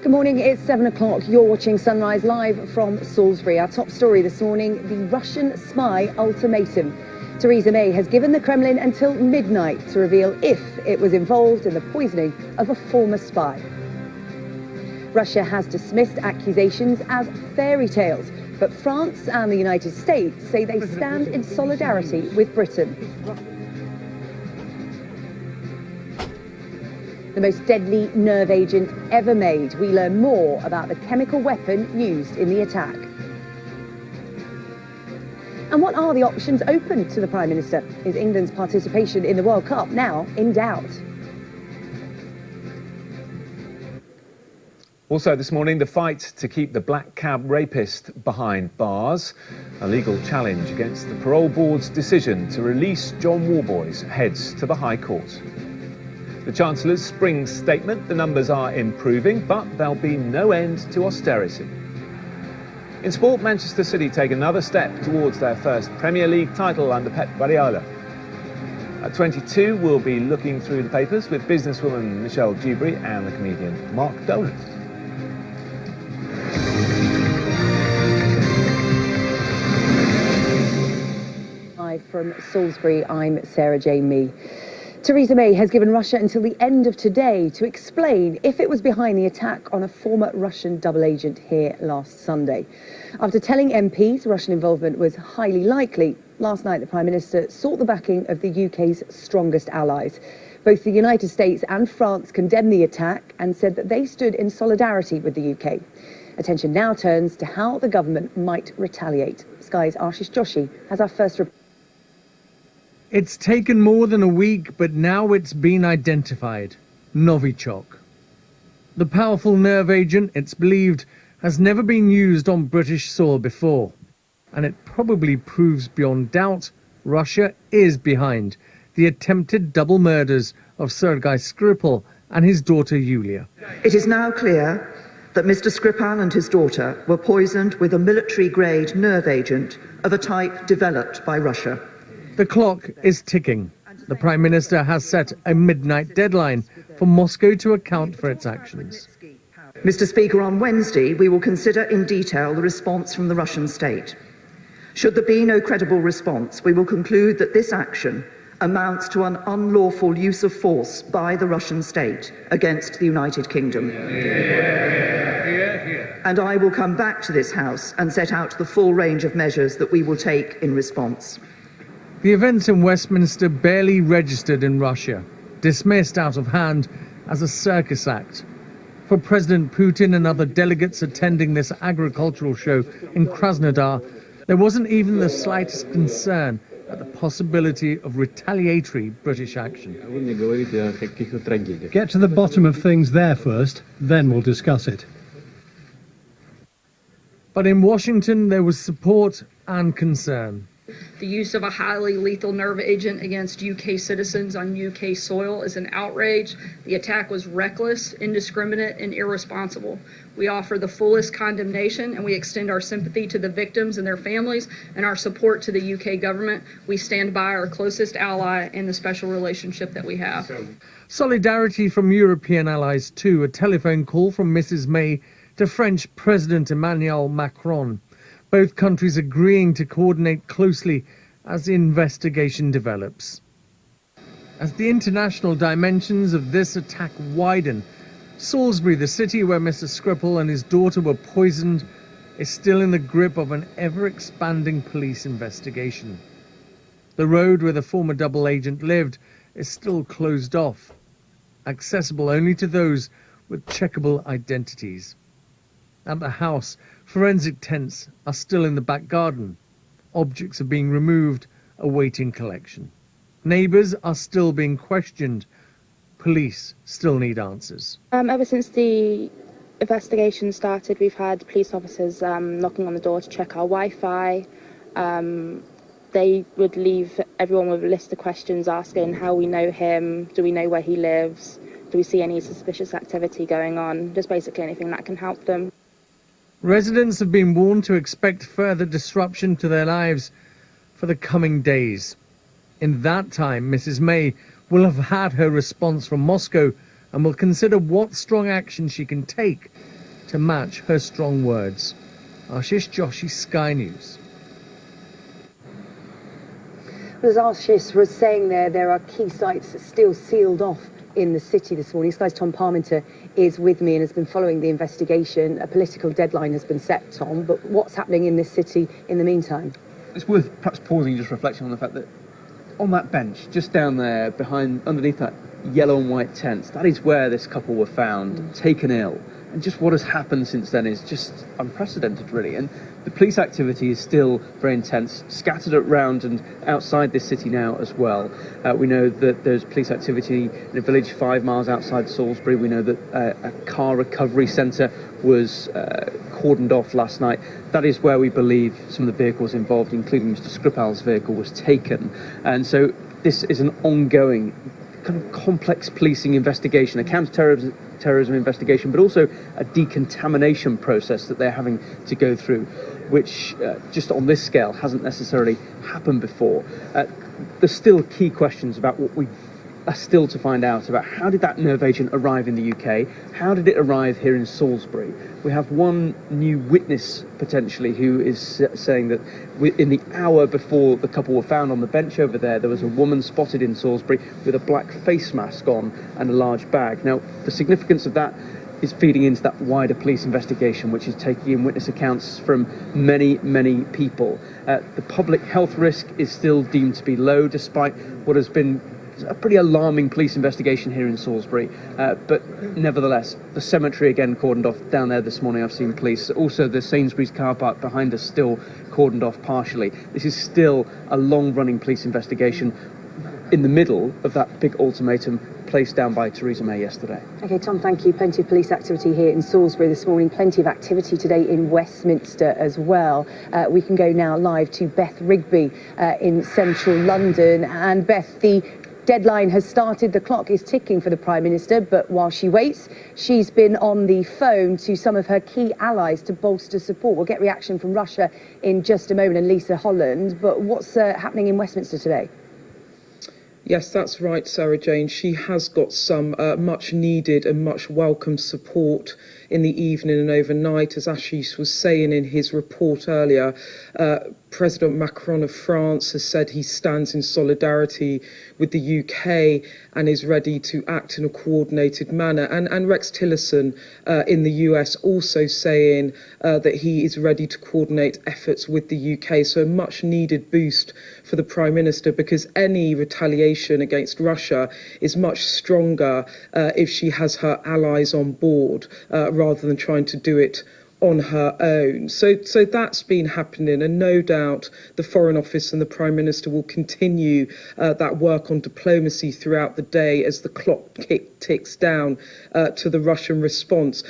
Good morning, it's 7 o'clock. You're watching Sunrise live from Salisbury. Our top story this morning, the Russian spy ultimatum. Theresa May has given the Kremlin until midnight to reveal if it was involved in the poisoning of a former spy. Russia has dismissed accusations as fairy tales, but France and the United States say they stand in solidarity with Britain. The most deadly nerve agent ever made. We learn more about the chemical weapon used in the attack. And what are the options open to the Prime Minister? Is England's participation in the World Cup now in doubt? Also this morning, the fight to keep the black cab rapist behind bars. A legal challenge against the parole board's decision to release John Worboys heads to the High Court. The Chancellor's spring statement, the numbers are improving, but there'll be no end to austerity. In sport, Manchester City take another step towards their first Premier League title under Pep Guardiola. At 22, we'll be looking through the papers with businesswoman Michelle Dewberry and the comedian Mark Dolan. Live from Salisbury, I'm Sarah Jane Mee. Theresa May has given Russia until the end of today to explain if it was behind the attack on a former Russian double agent here last Sunday. After telling MPs Russian involvement was highly likely, last night the Prime Minister sought the backing of the UK's strongest allies. Both the United States and France condemned the attack and said that they stood in solidarity with the UK. Attention now turns to how the government might retaliate. Sky's Ashish Joshi has our first report. It's taken more than a week, but now it's been identified. Novichok. The powerful nerve agent, it's believed, has never been used on British soil before. And it probably proves beyond doubt Russia is behind the attempted double murders of Sergei Skripal and his daughter Yulia. It is now clear that Mr. Skripal and his daughter were poisoned with a military-grade nerve agent of a type developed by Russia. The clock is ticking. The Prime Minister has set a midnight deadline for Moscow to account for its actions. Mr. Speaker, on Wednesday, we will consider in detail the response from the Russian state. Should there be no credible response, we will conclude that this action amounts to an unlawful use of force by the Russian state against the United Kingdom. And I will come back to this House and set out the full range of measures that we will take in response. The events in Westminster barely registered in Russia, dismissed out of hand as a circus act. For President Putin and other delegates attending this agricultural show in Krasnodar, there wasn't even the slightest concern at the possibility of retaliatory British action. Get to the bottom of things there first, then we'll discuss it. But in Washington, there was support and concern. The use of a highly lethal nerve agent against UK citizens on UK soil is an outrage. The attack was reckless, indiscriminate, and irresponsible. We offer the fullest condemnation, and we extend our sympathy to the victims and their families and our support to the UK government. We stand by our closest ally in the special relationship that we have. Solidarity from European allies too, a telephone call from Mrs. May to French President Emmanuel Macron. Both countries agreeing to coordinate closely as the investigation develops. As the international dimensions of this attack widen, Salisbury, the city where Mr. Skripal and his daughter were poisoned, is still in the grip of an ever-expanding police investigation. The road where the former double agent lived is still closed off, accessible only to those with checkable identities. At the house, forensic tents are still in the back garden. Objects are being removed, awaiting collection. Neighbours are still being questioned. Police still need answers. Ever since the investigation started, we've had police officers knocking on the door to check our Wi-Fi. They would leave everyone with a list of questions asking how we know him, do we know where he lives, do we see any suspicious activity going on, just basically anything that can help them. Residents have been warned to expect further disruption to their lives for the coming days. In that time, Mrs. May will have had her response from Moscow and will consider what strong action she can take to match her strong words. Ashish Joshi, Sky News. As Ashish was saying there are key sites still sealed off in the city this morning. Sky's Tom Parminter is with me and has been following the investigation. A political deadline has been set, Tom, but what's happening in this city in the meantime? It's worth perhaps pausing, just reflecting on the fact that on that bench, just down there, underneath that yellow and white tent, that is where this couple were found, taken ill. And just what has happened since then is just unprecedented, really. And the police activity is still very intense, scattered around and outside this city now as well. We know that there's police activity in a village 5 miles outside Salisbury. We know that a car recovery centre was cordoned off last night. That is where we believe some of the vehicles involved, including Mr. Skripal's vehicle, was taken. And so this is an ongoing kind of complex policing investigation, a counter-terrorism investigation, but also a decontamination process that they're having to go through, which just on this scale hasn't necessarily happened before. There's still key questions about what we are still to find out about. How did that nerve agent arrive in the UK? How did it arrive here in Salisbury? We have one new witness potentially who is saying that in the hour before the couple were found on the bench over there was a woman spotted in Salisbury with a black face mask on and a large bag. Now, the significance of that is feeding into that wider police investigation, which is taking in witness accounts from many, many people. The public health risk is still deemed to be low, despite what has been a pretty alarming police investigation here in Salisbury, but nevertheless, the cemetery again cordoned off down there this morning. I've seen police. Also, the Sainsbury's car park behind us still cordoned off partially. This is still a long-running police investigation in the middle of that big ultimatum placed down by Theresa May yesterday. OK, Tom, thank you. Plenty of police activity here in Salisbury this morning. Plenty of activity today in Westminster as well. We can go now live to Beth Rigby in central London. And Beth, the deadline has started. The clock is ticking for the Prime Minister, but while she waits, she's been on the phone to some of her key allies to bolster support. We'll get reaction from Russia in just a moment and Lisa Holland, but what's happening in Westminster today? Yes, that's right, Sarah Jane. She has got some much needed and much welcome support in the evening and overnight. As Ashish was saying in his report earlier, President Macron of France has said he stands in solidarity with the UK and is ready to act in a coordinated manner. And Rex Tillerson in the US also saying that he is ready to coordinate efforts with the UK. So a much needed boost for the Prime Minister, because any retaliation against Russia is much stronger if she has her allies on board rather than trying to do it on her own. So that's been happening, and no doubt the Foreign Office and the Prime Minister will continue that work on diplomacy throughout the day as the clock ticks down to the Russian response.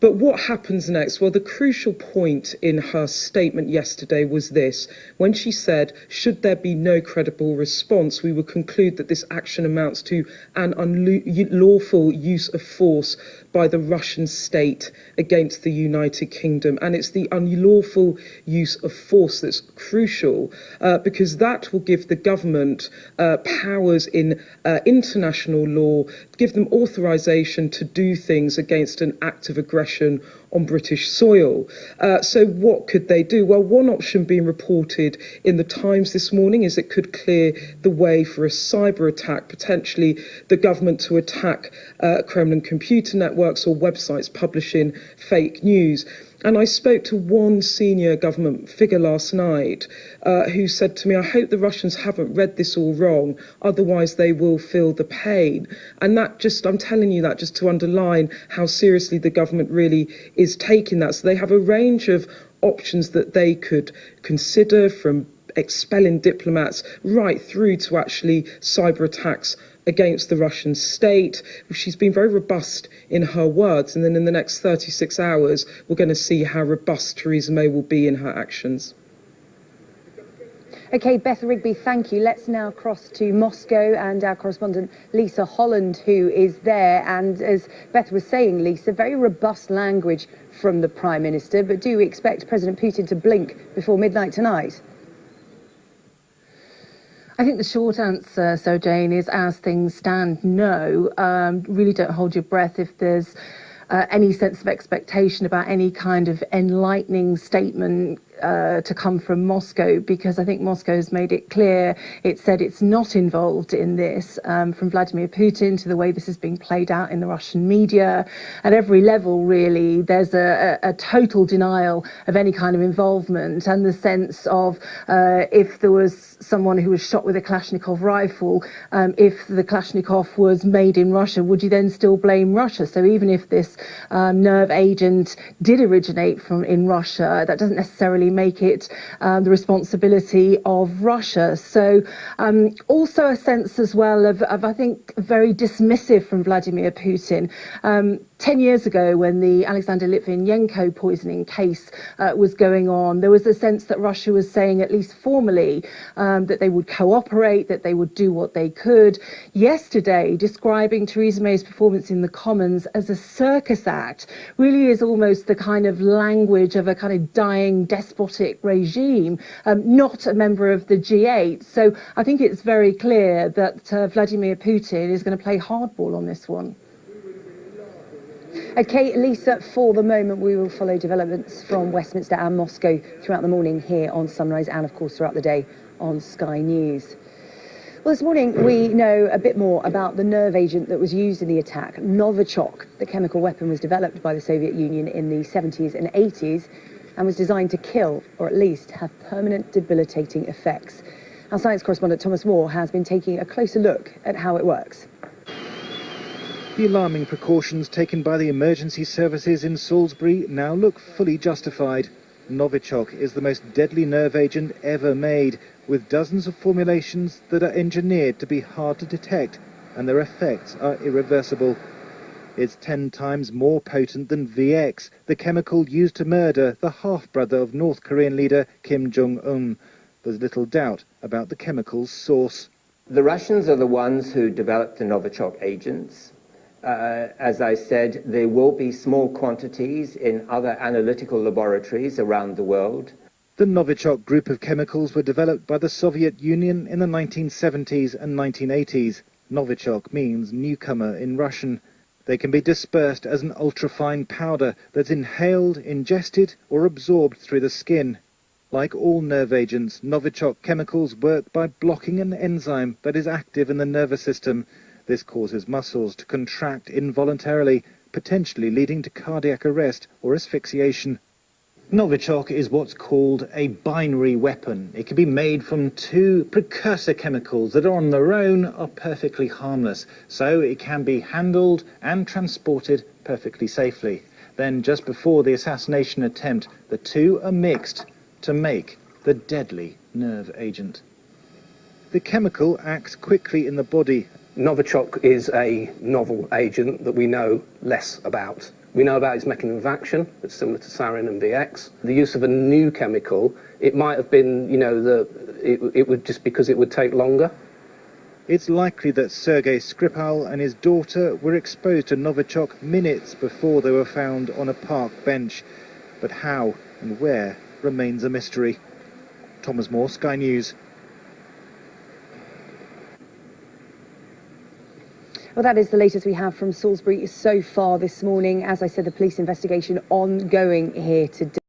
But what happens next? Well, the crucial point in her statement yesterday was this. When she said, should there be no credible response, we will conclude that this action amounts to an unlawful use of force by the Russian state against the United Kingdom. And it's the unlawful use of force that's crucial, because that will give the government powers in international law, give them authorization to do things against an act of aggression on British soil. So what could they do? Well, one option being reported in the Times this morning is it could clear the way for a cyber attack, potentially the government to attack Kremlin computer networks or websites publishing fake news. And I spoke to one senior government figure last night who said to me, I hope the Russians haven't read this all wrong, otherwise they will feel the pain. And that just, I'm telling you that just to underline how seriously the government really is taking that. So they have a range of options that they could consider, from expelling diplomats right through to actually cyber attacks against the Russian state. She's been very robust in her words, and then in the next 36 hours, we're going to see how robust Theresa May will be in her actions. OK, Beth Rigby, thank you. Let's now cross to Moscow and our correspondent Lisa Holland, who is there. And as Beth was saying, Lisa, very robust language from the Prime Minister, but do we expect President Putin to blink before midnight tonight? I think the short answer, so Jane, is as things stand, no. Really don't hold your breath if there's any sense of expectation about any kind of enlightening statement to come from Moscow, because I think Moscow has made it clear. It said it's not involved in this, from Vladimir Putin to the way this is being played out in the Russian media. At every level, really, there's a total denial of any kind of involvement, and the sense of if there was someone who was shot with a Kalashnikov rifle, if the Kalashnikov was made in Russia, would you then still blame Russia? So even if this nerve agent did originate in Russia, that doesn't necessarily make it the responsibility of Russia. So also a sense as well of I think, very dismissive from Vladimir Putin. 10 years ago, when the Alexander Litvinenko poisoning case was going on, there was a sense that Russia was saying, at least formally, that they would cooperate, that they would do what they could. Yesterday, describing Theresa May's performance in the Commons as a circus act really is almost the kind of language of a kind of dying despotic regime, not a member of the G8. So I think it's very clear that Vladimir Putin is going to play hardball on this one. Okay, Lisa, for the moment, we will follow developments from Westminster and Moscow throughout the morning here on Sunrise and, of course, throughout the day on Sky News. Well, this morning, we know a bit more about the nerve agent that was used in the attack, Novichok. The chemical weapon was developed by the Soviet Union in the 70s and 80s and was designed to kill, or at least have permanent debilitating effects. Our science correspondent Thomas Moore has been taking a closer look at how it works. The alarming precautions taken by the emergency services in Salisbury now look fully justified. Novichok is the most deadly nerve agent ever made, with dozens of formulations that are engineered to be hard to detect, and their effects are irreversible. It's 10 times more potent than VX, the chemical used to murder the half-brother of North Korean leader Kim Jong-un. There's little doubt about the chemical's source. The Russians are the ones who developed the Novichok agents. As I said, there will be small quantities in other analytical laboratories around the world. The Novichok group of chemicals were developed by the Soviet Union in the 1970s and 1980s. Novichok means newcomer in Russian. They can be dispersed as an ultrafine powder that's inhaled, ingested, or absorbed through the skin. Like all nerve agents, Novichok chemicals work by blocking an enzyme that is active in the nervous system. This causes muscles to contract involuntarily, potentially leading to cardiac arrest or asphyxiation. Novichok is what's called a binary weapon. It can be made from 2 precursor chemicals that on their own are perfectly harmless, so it can be handled and transported perfectly safely. Then, just before the assassination attempt, the 2 are mixed to make the deadly nerve agent. The chemical acts quickly in the body. Novichok is a novel agent that we know less about. We know about its mechanism of action. It's similar to sarin and VX. The use of a new chemical, it might have been, it would just because it would take longer. It's likely that Sergei Skripal and his daughter were exposed to Novichok minutes before they were found on a park bench. But how and where remains a mystery. Thomas Moore, Sky News. Well, that is the latest we have from Salisbury so far this morning. As I said, the police investigation ongoing here today.